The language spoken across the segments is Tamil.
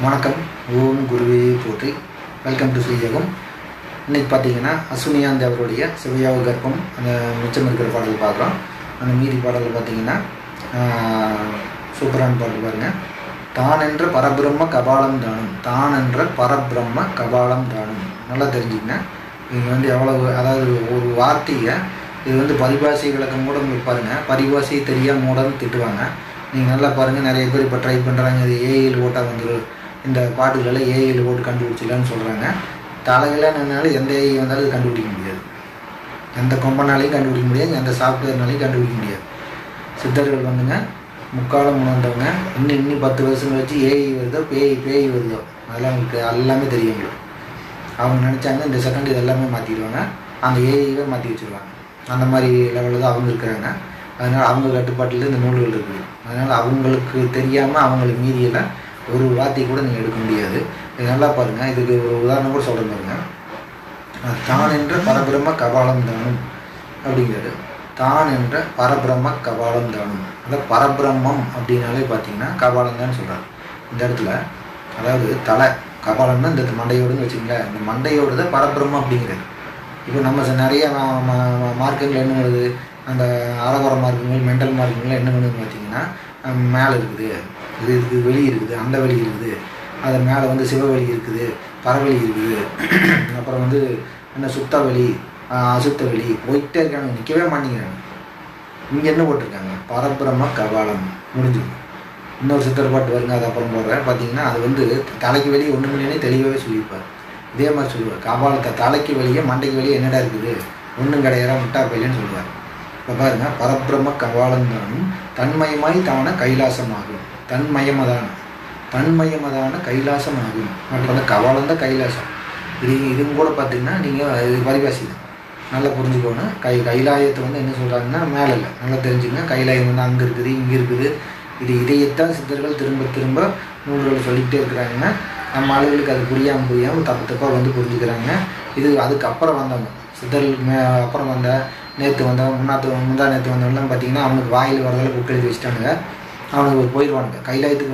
வணக்கம். ஓம் குருவே போற்றி. Welcome to Sriyogam. இன்றைக்கி பார்த்தீங்கன்னா அஸ்வினியாந்த் அவருடைய சிவயோக கர்ப்பம் அந்த மிச்சம் இருக்கிற பாடல் பார்க்குறோம். அந்த மீதி பாடலில் பார்த்தீங்கன்னா சூப்பரான பாடல் பாருங்கள். தான் என்ற பரபிரம்ம கபாலம் தானும், தான் என்ற பரபிரம்ம கபாலம் தானும். நல்லா தெரிஞ்சுக்கங்க. இங்கே எவ்வளவு, அதாவது ஒரு வார்த்தையை இது பரிபாஷை விளக்கம் கூட உங்களுக்கு பாருங்கள். பரிபாஷை தெரியாமல் மூடன்னு திட்டுவாங்க. நீங்கள் நல்லா பாருங்கள். நிறைய பேர் இப்போ ட்ரை பண்ணுறாங்க, இது ஏஐயில் ஓட்டாக வந்துடும், இந்த பாட்டுகளெல்லாம் ஏஐயில் ஓட்டு கண்டுபிடிச்சிடலான்னு சொல்கிறாங்க. தலைகளாக நின்னாலும் எந்த ஏஐ வந்தாலும் இது கண்டுபிடிக்க முடியாது. எந்த கொம்பனாலையும் கண்டுபிடிக்க முடியாது, எந்த சாஃப்ட்வேர்னாலையும் கண்டுபிடிக்க முடியாது. சித்தர்கள் முக்காலம் உணர்ந்தவங்க. இன்னும் 10 வருஷம் வச்சு ஏஐ வருதோ பேய் வருதோ அதெல்லாம் அவங்களுக்கு எல்லாமே தெரியும். அவங்க நினச்சாங்க இந்த செகண்ட் இது எல்லாமே மாற்றிடுவாங்க, அந்த ஏஐவே மாற்றி வச்சுருவாங்க. அந்த மாதிரி லெவலில் தான் அவங்க இருக்கிறாங்க. அதனால் அவங்க கட்டுப்பாட்டில் இந்த நூல்கள் இருக்குது. அதனால் அவங்களுக்கு தெரியாமல் அவங்களுக்கு மீதியில் ஒரு வார்த்தை கூட நீங்கள் எடுக்க முடியாது. இது நல்லா பாருங்கள். இதுக்கு ஒரு உதாரணம் கூட சொல்கிற பாருங்கள். தான் என்ற பரபிரம்ம கபாலம் தானும் அப்படிங்கிறது. தான் என்ற பரபிரம்ம கபாலம் தானும். அதாவது பரபிரம்மம் அப்படின்னாலே பார்த்தீங்கன்னா கபாலம் தான் சொல்கிறார் இந்த இடத்துல. அதாவது தலை கபாலம்னா இந்த மண்டையோடுன்னு வச்சுங்களேன். இந்த மண்டையோடு தான் பரபிரம்மம் அப்படிங்கிறது. இப்போ நம்ம நிறைய மார்க்குகள் என்ன வருது, அந்த அறகுற மார்க்குகள், மென்டல் மார்க்குகள் என்ன பண்ணுதுன்னு பார்த்தீங்கன்னா, மேலே இருக்குது, இது இருக்குது, வெளி இருக்குது, அந்த வெளி இருக்குது, அது மேலே சிவவெளி இருக்குது, பறவெளி இருக்குது, அப்புறம் என்ன சுத்த வெளி, அசுத்த வெளி போயிட்டே இருக்காங்க, நிற்கவே மாட்டேங்கிறாங்க. இங்கே என்ன போட்டிருக்காங்க, பரபிரம்ம கபாலம் முடிஞ்சுது. இன்னொரு சித்தர் பாட்டு வருங்க, அது அப்புறம் போடுறேன். பார்த்தீங்கன்னா அது தலைக்கு வெளியே ஒன்று இல்லைன்னே தெளிவாகவே சொல்லியிருப்பார். இதே மாதிரி சொல்லுவார். கபாலத்தை தலைக்கு வெளியே மண்டைக்கு வெளியே என்னடா இருக்குது, ஒன்றும் கிடையாது, முட்டா பையன்னு சொல்லுவார். இப்போ பாருங்க, பரபிரம்ம கபாலம் தானும் தன்மயமாய் தான கைலாசமாகும். தன்மயமதான கைலாசமாகும். அப்படி கபாலம் தான் கைலாசம். இதுவும் கூட பார்த்தீங்கன்னா நீங்கள் இது பரிபாசி தான், நல்லா புரிஞ்சுக்கணும். கைலாயத்தை என்ன சொல்கிறாங்கன்னா மேலே இல்லை, நல்லா தெரிஞ்சுக்கங்க. கைலாயம் அங்கே இருக்குது, இங்கே இருக்குது. இதையத்தான் சித்தர்கள் திரும்ப திரும்ப நூல்கள் சொல்லிக்கிட்டே இருக்கிறாங்கன்னா, நம்ம ஆளுகளுக்கு அது புரியாமல் தப்பாக புரிஞ்சுக்கிறாங்க. இது அதுக்கப்புறம் வந்தவங்க சித்தர்களுக்கு அப்புறம் வந்த நேற்று வந்தவங்க முந்தா நேற்று வந்தவங்கலாம் பார்த்தீங்கன்னா அவனுக்கு வாயில் வரதெல்லாம் புக் எழுதி வச்சுட்டானுங்க. அவனுக்கு போயிடுவானுங்க. கைலாயத்துக்கு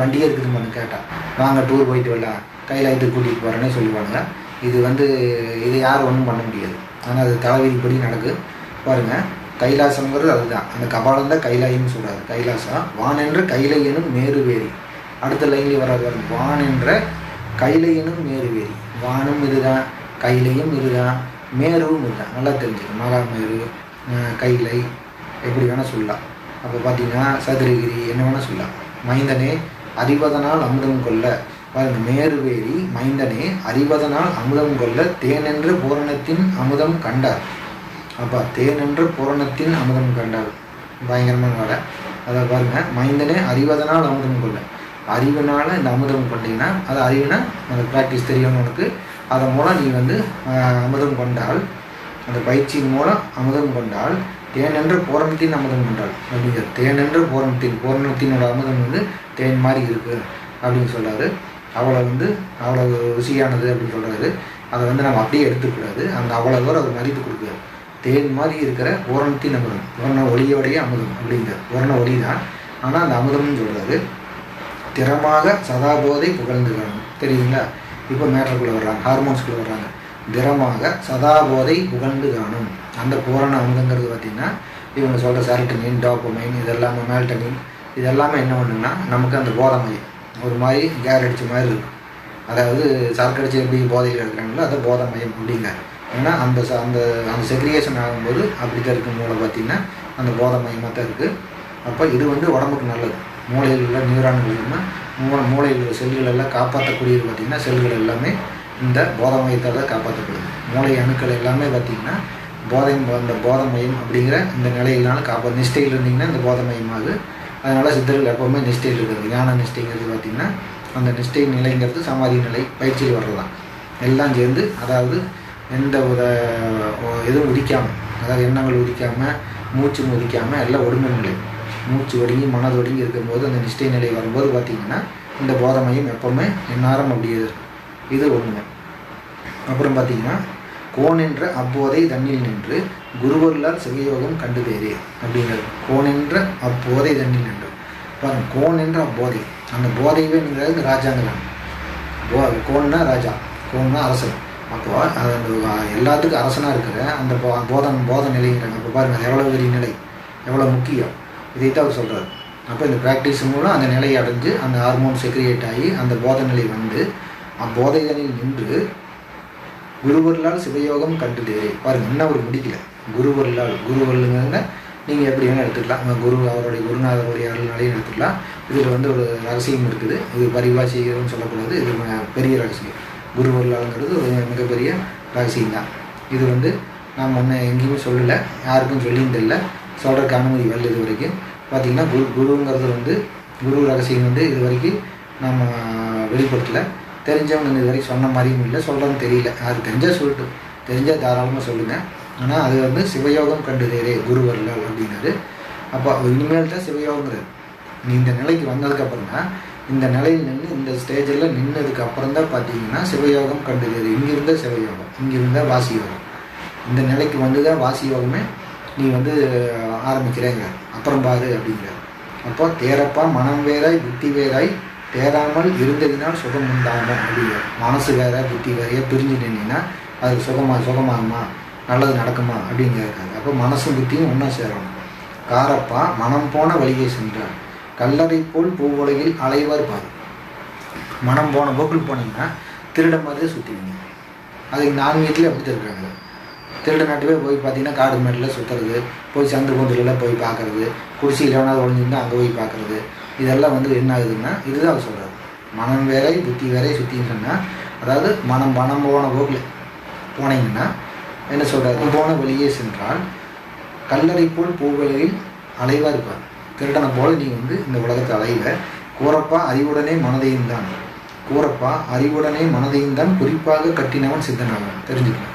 வண்டியே இருக்குதுன்னு கேட்டால், வாங்க டூர் போயிட்டு வரலாம், கைலாயத்துக்கு கூட்டிகிட்டு போகிறேன்னே சொல்லுவாங்க. இது யாரும் ஒன்றும் பண்ண முடியாது. ஆனால் அது தலைவிதிப்படி நடக்கு. பாருங்கள், கைலாசங்கிறது அதுதான். அந்த கபாலம் தான் கைலாயம்னு சொல்கிறாரு. கைலாசம் வானென்ற கைலையனும் மேருவேரி. அடுத்த லைன்லேயே வராது. வானென்ற கைலையனும் மேருவேரி. வானும் இதுதான், கைலையும் இதுதான், மேருவும் இதுதான். நல்லா தெரிஞ்சுக்கணும். மகாமேரு, கைலை எப்படி வேணால் சொல்லலாம். அப்போ பார்த்தீங்கன்னா சதுரகிரி என்ன வேணால் சொல்லலாம். மைந்தனே அறிவதனால் அமுதம் கொள்ள. பாருங்கள், மேருவேரி மைந்தனே அறிவதனால் அமுதம் கொள்ள தேனென்று பூரணத்தின் அமுதம் கண்டார். அப்போ தேனென்று பூரணத்தின் அமுதம் கண்டார். பயங்கரமான வேலை. அதை பாருங்கள், மைந்தனே அறிவதனால் அமுதம் கொள்ள. அறிவினால் இந்த அமுதம் கொண்டீங்கன்னா, அது அறிவுனா அந்த ப்ராக்டிஸ் தெரியும் உனக்கு. அதன் மூலம் நீ அமுதம் கொண்டால், அந்த பயிற்சியின் மூலம் அமுதம் கொண்டால் தேனென்று பூரணத்தின் அமுதம் கொண்டாள் அப்படிங்கிறது. தேனென்று பூரணத்தினோட அமுதம் தேன் மாதிரி இருக்குது அப்படின்னு சொல்கிறாரு. அவ்வளோ ருசியானது அப்படின்னு சொல்கிறாரு. அதை நம்ம அப்படியே எடுத்துக்கூடாது. அந்த அவ்வளோ தூரம் அது மதிப்பு கொடுக்குறாரு. தேன் மாதிரி இருக்கிற பூரணத்தின் அமுதம், பூரண ஒளியோடைய அமுதம் அப்படிங்கிறது. பூரண ஒளி தான், ஆனால் அந்த அமுதம்னு சொல்கிறாரு. திறமாக சதாபோதை புகழ்ந்து காணும். தெரியுங்களா? இப்போ மேட்டருக்குள்ளே வர்றாங்க, ஹார்மோன்ஸ்குள்ளே வர்றாங்க. திறமாக சதாபோதை புகழ்ந்து காணும். அந்த பூரண அமுதங்கிறது பார்த்திங்கன்னா இவங்க சொல்கிற செரட்டனின், டோப்பமைன், இதெல்லாமே மேல்டனின், இதெல்லாமே என்ன பண்ணுன்னா நமக்கு அந்த போதமையம் ஒரு மாதிரி கேர் அடித்த மாதிரி இருக்கும். அதாவது சரக்கு அடித்து எப்படி போதையில் எடுக்கிறாங்களோ அதை போதமையம் அப்படிங்க. ஏன்னா அந்த அந்த செக்ரிகேஷன் ஆகும்போது அப்படி தான் இருக்கும். மூளை பார்த்திங்கன்னா அந்த போதமையமாக தான் இருக்குது. அப்போ இது உடம்புக்கு நல்லது. மூளையில் உள்ள நியூரான்கள் மூளையில் உள்ள செல்கள் எல்லாம் காப்பாற்றக்கூடியது. பார்த்திங்கன்னா செல்கள் எல்லாமே இந்த போதமயத்தால் தான் காப்பாற்றப்படுது. மூளை அணுக்கள் எல்லாமே பார்த்திங்கன்னா அந்த போதமயம் அப்படிங்கிற இந்த நிலையிலான நிஷ்டையில் இருந்திங்கன்னா இந்த போதமயமாகுது. அதனால் சித்தர்கள் எப்போவுமே நிஷ்டையில் இருக்கிறது. ஞான நிஷ்டைங்கிறது பார்த்திங்கன்னா அந்த நிஷ்டை நிலைங்கிறது சமாதி நிலை பயிற்சியில் வர்றது தான். எல்லாம் சேர்ந்து, அதாவது எந்த எதுவும் உதிக்காமல், அதாவது எண்ணங்கள் உதிக்காமல், மூச்சு உதிக்காமல் எல்லாம் ஒடுங்கு நிலை. மூச்சு ஒடுங்கி மனது ஒடுங்கி இருக்கும்போது அந்த நிஷ்டை நிலை வரும்போது பார்த்திங்கன்னா இந்த போதமையும் எப்போவுமே எந்நேரம் அப்படியே இருக்கும். இது ஒன்றுங்க. அப்புறம் பார்த்திங்கன்னா கோனென்ற அப்போதை தண்ணில் நின்று குருவருளால் சிவயோகம் கண்டு தேரே அப்படிங்கிறது. கோனென்ற அப்போதை தண்ணில் நின்று பாருங்கள். கோனென்ற அப்போதை அந்த போதையவே நீங்கள் இந்த ராஜாங்கிறாங்க. கோன்னா ராஜா, கோன்னா அரசன். அப்போ அந்த எல்லாத்துக்கும் அரசனாக இருக்கிற அந்த போத நிலைங்கிறாங்க. அப்போ பாருங்கள் அது எவ்வளோ பெரிய நிலை, எவ்வளோ முக்கியம். இதைத்தான் அவர் சொல்கிறார். அப்போ இந்த ப்ராக்டிஸ் மூலம் அந்த நிலையை அடைஞ்சு அந்த ஹார்மோன் செக்ரியேட் ஆகி அந்த போத நிலை வந்து போதைதனில் நின்று குருவருளால் சிவயோகம் கண்டுதேரே. பாருங்கள் இன்னும் அவர் முடிக்கல. குருவருளுங்க நீங்கள் எப்படி வேணால் எடுத்துக்கலாம். குரு அவருடைய குருநாதருடைய அருள்நாளையும் எடுத்துக்கலாம். இதில் வந்து ஒரு ரகசியம் இருக்குது. இது பரிபாஷைன்னு சொல்லக்கூடாது. இது பெரிய ரகசியம். குருவருளாளுங்கிறது ஒரு மிகப்பெரிய ரகசியம் தான். இது வந்து நாம் ஒன்று எங்கேயுமே சொல்லலை, யாருக்கும் சொல்லியிருந்தில்லை, சொல்கிறதுக்கு அனுமதி வரல இது வரைக்கும். பார்த்திங்கன்னா குருங்கிறது வந்து குரு ரகசியம் வந்து இது வரைக்கும் நம்ம வெளிப்படுத்தலை. தெரிஞ்சவங்க இது வரைக்கும் சொன்ன மாதிரியும் இல்லை, சொல்கிறதுன்னு தெரியல. யாருக்கு தெரிஞ்சால் சொல்லட்டும், தெரிஞ்சால் தாராளமாக சொல்லுங்கள். ஆனால் அது வந்து சிவயோகம் கண்டுதேரே குருவருளால் அப்படிங்கிறது. அப்போ இனிமேல் தான் சிவயோகங்கிறது. நீ இந்த நிலைக்கு வந்ததுக்கப்புறம் தான், இந்த நிலையில் நின்று இந்த ஸ்டேஜில் நின்றதுக்கப்புறம் தான் பார்த்தீங்கன்னா சிவயோகம் கண்டுதேரு. இங்கிருந்த சிவயோகம், இங்கிருந்த வாசி யோகம். இந்த நிலைக்கு வந்து தான் வாசி யோகமே நீ வந்து ஆரம்பிக்கிறேங்க. அப்புறம் பாரு அப்படிங்கிற. அப்போ தேரப்பா மனம் வேறாய் புத்தி வேறாய் தேராமல் இருந்ததினால் சுகம் உண்டாகும் அப்படிங்கிற. மனசு வேற புத்தி வேறையா பிரிஞ்சு நின்னா அது சுகமாகுமா, நல்லது நடக்குமா அப்படிங்கிறாரு. அப்போ மனசும் புத்தியும் ஒன்றா சேரணும். காரப்பா மனம் போன வழியை சென்றார் கல்லறை போல் பூவுலகில் அலைவார் பாரு. மனம் போன போக்கில் போனீங்கன்னா திருட மாதிரியே சுற்றுவீங்க. அதுக்கு ஆன்மீகத்திலே அப்படி இருக்காங்க. திருட நாட்டுவே போய் பார்த்தீங்கன்னா காடு மேட்டில் சுற்றுறது, போய் சந்து பொந்துலாம் போய் பார்க்குறது, குடிசையில் எவனாவது ஒழிஞ்சிருந்தால் அங்கே போய் பார்க்குறது, இதெல்லாம் வந்து என்ன ஆகுதுன்னா இதுதான் அவர் சொல்கிறார். மனம் வேறை புத்தி வேறை சுற்றின்னு சொன்னால், அதாவது மனம் போன போக்கில் போனீங்கன்னா என்ன சொல்கிறார், போன வழியே சென்றால் கல்லறை போல் பூவுலகில் அலைவாக இருப்பார். திருடனை போல் நீ வந்து இந்த உலகத்தை அலைவ. கூறப்பா அறிவுடனே மனதையும் தான், கூறப்பா அறிவுடனே மனதையும் தான் குறிப்பாக கட்டினவன் சித்தனவன். தெரிஞ்சுக்கணும்,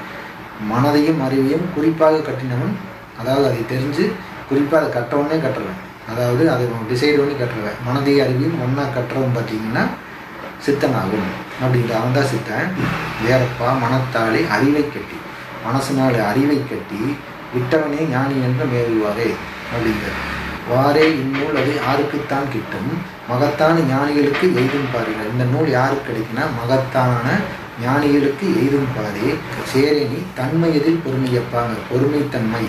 மனதையும் அறிவையும் குறிப்பாக கட்டினவன், அதாவது அதை தெரிஞ்சு குறிப்பாக அதை கற்றவனே கட்டுறவன், அதாவது அதை டிசைட் பண்ணி கட்டுறவன். மனதையும் அறிவையும் ஒன்றா கட்டுறவன் பார்த்தீங்கன்னா சித்தனாகும் அப்படிங்கிற. அவன் தான் சித்தன். வேறப்பா மனத்தாலே அறிவை கட்டி, மனசுனால அறிவை கட்டி விட்டவனே ஞானி என்று மேவுவாரே அப்படிங்கிற. வாரே இந்நூல் அது யாருக்குத்தான் கிட்டும் மகத்தான ஞானிகளுக்கு எய்தும் பாருங்கள். இந்த நூல் யாருக்கு கிடைக்குன்னா மகத்தான ஞானிகளுக்கு எய்தும் பாரு. சேரேனி தன்மை எதில் பொறுமையப்பாங்க. பொறுமைத்தன்மை,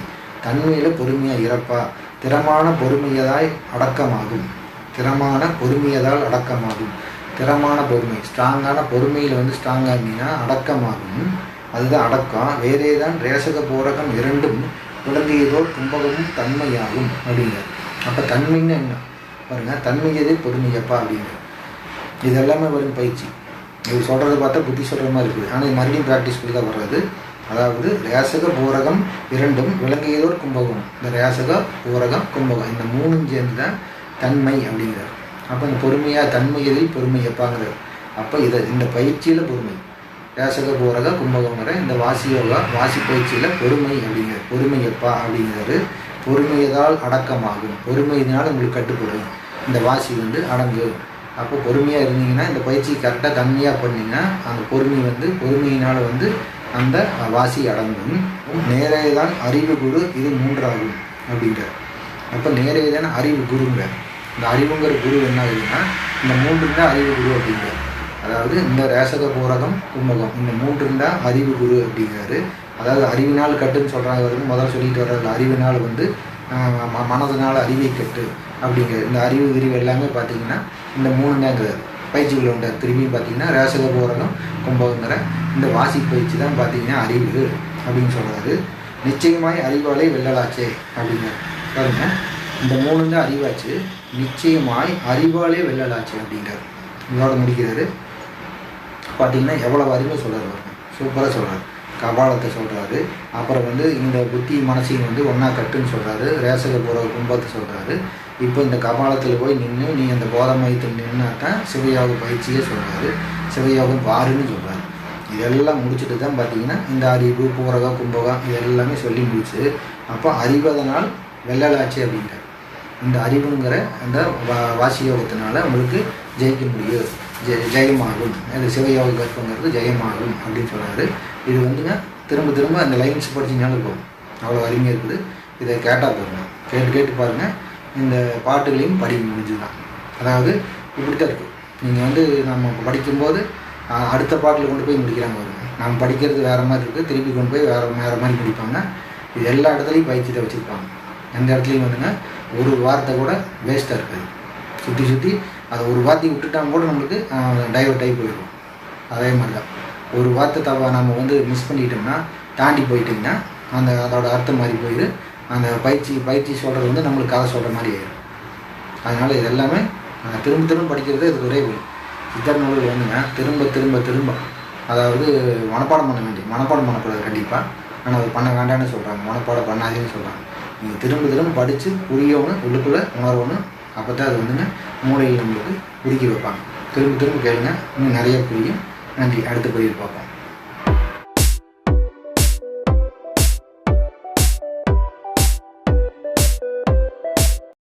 தன்மையில் பொறுமையாக இறப்பா. திறமான பொறுமையதாய் அடக்கமாகும். திறமான பொறுமையதால் அடக்கமாகும். திறமான பொறுமை, ஸ்ட்ராங்கான பொறுமையில் வந்து ஸ்ட்ராங்காக இருந்தீங்கன்னா அடக்கமாகும். அதுதான் அடக்கம். வேறேதான் ரேசக போரகம் இரண்டும் குழந்தையதோர் கும்பகமும் தன்மையாகும் அப்படிங்கிற. அப்போ தன்மைன்னு என்ன பாருங்கள், தன்மையதே பொறுமையப்பா அப்படிங்கிற. இது எல்லாமே வரும் பயிற்சி. இது சொல்கிறத பார்த்தா புத்தி சொல்கிற மாதிரி இருக்குது, ஆனால் இது மறுபடியும் ப்ராக்டிஸ் பண்ணி தான் வர்றது. அதாவது ரேசக பூரகம் இரண்டும் விளங்கியதோர் கும்பகம். இந்த ரேசக பூரகம் கும்பகம் இந்த மூணும் சேர்ந்து தான் தன்மை அப்படிங்கிறார். அப்போ இந்த பொறுமையாக தன்மையதில் பொறுமையப்பாங்கிறார். அப்போ இந்த பயிற்சியில் பொறுமை, ரேசக பூரக கும்பகங்கிற இந்த வாசி பயிற்சியில் பொறுமை அப்படிங்கிறார். பொறுமையப்பா அப்படிங்கிறாரு. பொறுமையதால் அடக்கமாகும். பொறுமையினால் உங்களுக்கு கட்டுப்படும். இந்த வாசி வந்து அடங்கு. அப்போ பொறுமையாக இருந்தீங்கன்னா, இந்த பயிற்சி கரெக்டாக தன்மையாக பண்ணிங்கன்னா அந்த பொறுமை வந்து பொறுமையினால் வந்து அந்த வாசி அடங்கும். நேரேதான் அறிவு குரு, இது மூன்றாகும் அப்படிங்கிறார். அப்போ நேரேதான் அறிவு குருங்க. இந்த அறிவுங்கிற குரு என்ன ஆகுதுன்னா இந்த மூன்று தான் அறிவு குரு அப்படிங்கிறார். அதாவது இந்த ரேசக பூரகம் கும்பகம் இந்த மூன்று தான் அறிவு குரு அப்படிங்கிறாரு. அதாவது அறிவினால் கட்டுன்னு சொல்கிறாங்க. வரைக்கும் முதல்ல சொல்லிட்டு வர்றது அறிவினால் வந்து மனதினால் அறிவை கட்டு அப்படிங்கிற. இந்த அறிவு விரிவு எல்லாமே பார்த்தீங்கன்னா இந்த மூணு தாங்கிறார். பயிற்சிகள் உண்டு. திரும்பியும் பார்த்தீங்கன்னா ரேசக பூரகம் கும்பகங்கிற இந்த வாசி பயிற்சி தான் பார்த்தீங்கன்னா அறிவு அப்படின்னு சொல்கிறாரு. நிச்சயமாய் அறிவாலே வெல்லலாச்சே அப்படிங்கிறார். பாருங்க, இந்த மூணு தான் அறிவாச்சு. நிச்சயமாய் அறிவாலே வெல்லலாச்சு அப்படிங்கிறார். இதோட முடிக்கிறாரு. பார்த்தீங்கன்னா எவ்வளோ அறிவை சொல்கிறார், சூப்பராக சொல்கிறார். கபாலத்தை சொல்கிறாரு. அப்புறம் வந்து இந்த புத்தி மனசையும் வந்து ஒன்றா கட்டுன்னு சொல்கிறாரு. ரேசக பூரக கும்பத்தை சொல்கிறாரு. இப்போ இந்த கபாலத்தில் போய் நின்று நீ அந்த போத மையத்தில் நின்னாதான் சிவயோக பயிற்சியே சொல்கிறாரு. சிவயோகம் பாருன்னு சொல்கிறாரு. இதெல்லாம் முடிச்சுட்டு தான் பார்த்தீங்கன்னா இந்த அறிவு பூரகம் கும்பகம் இதெல்லாமே சொல்லி முடிச்சு அப்போ அறிவதனால் வெல்லலாச்சு அப்படிங்கிறார். இந்த அறிவுங்கிற அந்த வாசி யோகத்தினால உங்களுக்கு ஜெயிக்க முடியும், ஜெயமாகும். அது சிவயோக கற்பங்கிறது ஜெயமாகும் அப்படின்னு சொல்கிறாரு. இது வந்துங்க திரும்ப அந்த லைன்ஸ் படிச்சிங்கனாலும் இருக்கும். அவ்வளோ அருமையாக இருக்குது. இதை கேட்டால் பாருங்கள், கேட்டு பாருங்கள். இந்த பாட்டுகளையும் படிக்க முடிஞ்சுதான். அதாவது இப்படி தான் இருக்குது. நீங்கள் வந்து நம்ம படிக்கும்போது அடுத்த பாட்டில் கொண்டு போய் முடிக்கிறாங்க வருங்க. நம்ம படிக்கிறது வேறு மாதிரி இருக்குது, திருப்பி கொண்டு போய் வேறு மாதிரி முடிப்பாங்க. இது எல்லா இடத்துலையும் பயிற்சியை வச்சுருப்பாங்க. எந்த இடத்துலையும் வந்துங்க ஒரு வார்த்தை கூட வேஸ்ட்டாக இருக்காது. சுற்றி சுற்றி அதை ஒரு வார்த்தையை விட்டுட்டாங்க கூட நம்மளுக்கு டைவர்ட் ஆகி போயிடும். அதே மாதிரி தான் ஒரு வார்த்தை நம்ம வந்து மிஸ் பண்ணிட்டோம்னா, தாண்டி போயிட்டிங்கன்னா அதோட அர்த்தம் மாதிரி போயிடு. அந்த பயிற்சி சொல்கிறது வந்து நம்மளுக்கு கதை சொல்கிற மாதிரி ஆயிடும். அதனால் இது எல்லாமே திரும்ப திரும்ப படிக்கிறது இதுக்கு ஒரே வழி. சித்தர் நூல்கள் வந்துங்க திரும்ப திரும்ப திரும்ப, அதாவது மனப்பாடம் பண்ணக்கூடாது கண்டிப்பாக. ஆனால் அது பண்ண வேண்டாம்னு சொல்கிறாங்க, மனப்பாடம் பண்ணாதேன்னு சொல்கிறாங்க. நீங்கள் திரும்ப திரும்ப படித்து புரியணும், உள்ளுக்குள்ளே உணர்வணும். அப்போ தான் அது வந்துங்க மூளையில் நம்மளுக்கு உருக்கி வைப்பாங்க. திரும்ப திரும்ப கேளுங்க, இன்னும் நிறைய புரியும். நன்றி. அடுத்த பதிவில் பார்ப்போம்.